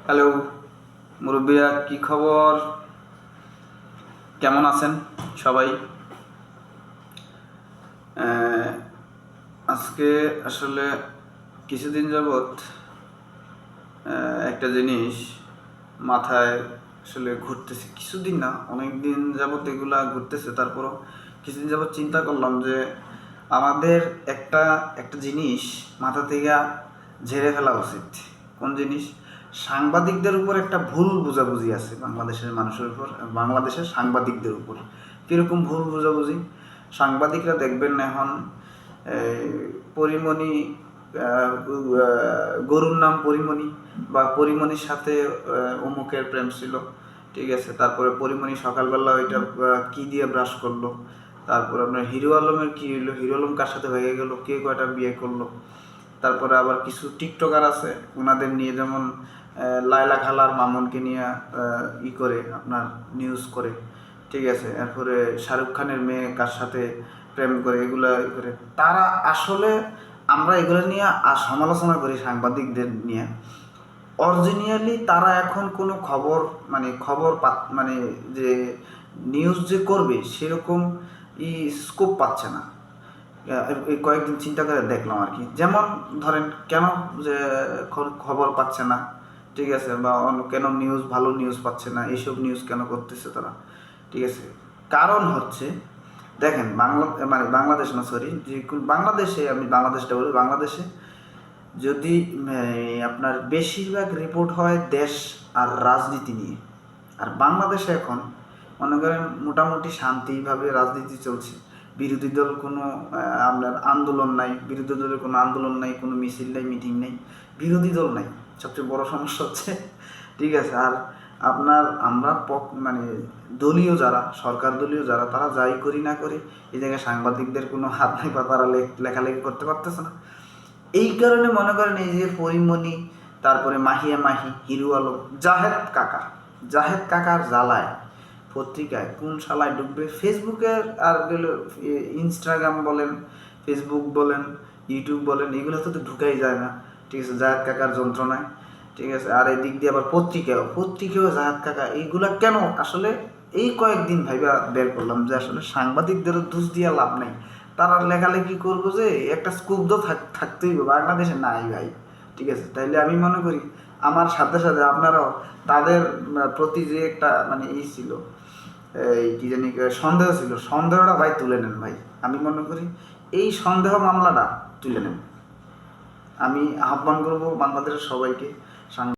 Hello মুরব্বিয়া, কি খবর? কেমন আছেন সবাই? আহ, আজকে আসলে কিছুদিন যাবৎ একটা জিনিস মাথায় আসলে ঘুরতেছে। কিছুদিন না, অনেক দিন যাবৎ এগুলা ঘুরতেছে। তারপরও কিছুদিন যাবৎ চিন্তা করলাম যে আমাদের একটা একটা জিনিস মাথা থেকে ঝেড়ে ফেলা উচিত। কোন জিনিস? সাংবাদিকদের উপর একটা ভুল বোঝাবুঝি আছে বাংলাদেশের মানুষের উপর, বাংলাদেশের সাংবাদিকদের উপর। কীরকম ভুল বোঝাবুঝি? সাংবাদিকরা দেখবেন এখন এই পরিমণি, গরুর নাম পরিমণি, বা পরিমণির সাথে অমুকের প্রেম ছিল, ঠিক আছে। তারপরে পরিমণি সকালবেলা ওইটা কি দিয়ে ব্রাশ করলো। তারপর আপনার হিরো আলমের কি হইলো, হিরো আলম কার সাথে হয়ে গেল, কে কয়টা বিয়ে করলো। তারপরে আবার কিছু টিকটকার আছে, ওনাদের নিয়ে, যেমন লায়লা খালার মামুনকে নিয়ে করে আপনার নিউজ করে, ঠিক আছে। এরপরে শাহরুখ খানের মেয়ে কার সাথে প্রেম করে, এগুলা করে তারা আসলে। আমরা এগুলো নিয়ে সমালোচনা করি সাংবাদিকদের নিয়ে। অরিজিনালি তারা এখন কোনো খবর, মানে মানে যে নিউজ যে করবে সেরকম স্কোপ পাচ্ছে না। এই কয়েকদিন চিন্তা করে দেখলাম আর কি। যেমন ধরেন, কেন যে খবর পাচ্ছে না, ঠিক আছে, বা কেন নিউজ, ভালো নিউজ পাচ্ছে না, এইসব নিউজ কেন করতেছে তারা, ঠিক আছে। কারণ হচ্ছে, দেখেন, মানে বাংলাদেশ না, সরি, যে বাংলাদেশে, আমি বাংলাদেশটা বলি, বাংলাদেশে যদি আপনার বেশিরভাগ রিপোর্ট হয় দেশ আর রাজনীতি নিয়ে। আর বাংলাদেশে এখন মনে করেন মোটামুটি শান্তিভাবে রাজনীতি চলছে। বিরোধী দল কোনো আপনার আন্দোলন নাই, বিরোধী দলের কোনো আন্দোলন নাই, কোনো মিছিল নাই, মিটিং নাই, বিরোধী দল নাই। সবচেয়ে বড় সমস্যা হচ্ছে, ঠিক আছে। আর আপনার আমরা মানে দলীয় যারা, সরকার দলীয় যারা, তারা যাই করি না করি, এই জায়গায় সাংবাদিকদের কোনো হাত নাই, বা তারা লেখালেখি করতে পারতেছে না। এই কারণে মনে করেন এই যে পরিমণি, তারপরে মাহিয়া মাহি, হিরো আলম, জাহেদ কাকার জ্বালায় পত্রিকায় কোন শালায় ঢুকবে, ফেসবুকের আর গেলে ইনস্টাগ্রাম বলেন, ফেসবুক বলেন, ইউটিউব বলেন, এগুলো তো ঢুকাই যায় না, ঠিক আছে, জাহেদ কাকার যন্ত্রণায়, ঠিক আছে। আর এই দিক দিয়ে আবার পত্রিকাও জাহেদ কাকা, এইগুলা কেন আসলে? এই কয়েকদিন ভাইবা বের করলাম যে আসলে সাংবাদিকদেরও দোষ দিয়া লাভ নেই। তারা লেখালেখি করবো যে একটা স্কুপ তো থাকতেই হবে, বাংলাদেশে নাই ভাই, ঠিক আছে। তাইলে আমি মনে করি আমার সাথে সাথে আপনারাও তাদের প্রতি যে একটা মানে ছিল, এই কি জানি সন্দেহ ছিল, সন্দেহটা ভাই তুলে নেন ভাই। আমি মনে করি এই সন্দেহ মামলাটা তুলে নেন। আমি আহ্বান করবো বাংলাদেশের সবাইকে,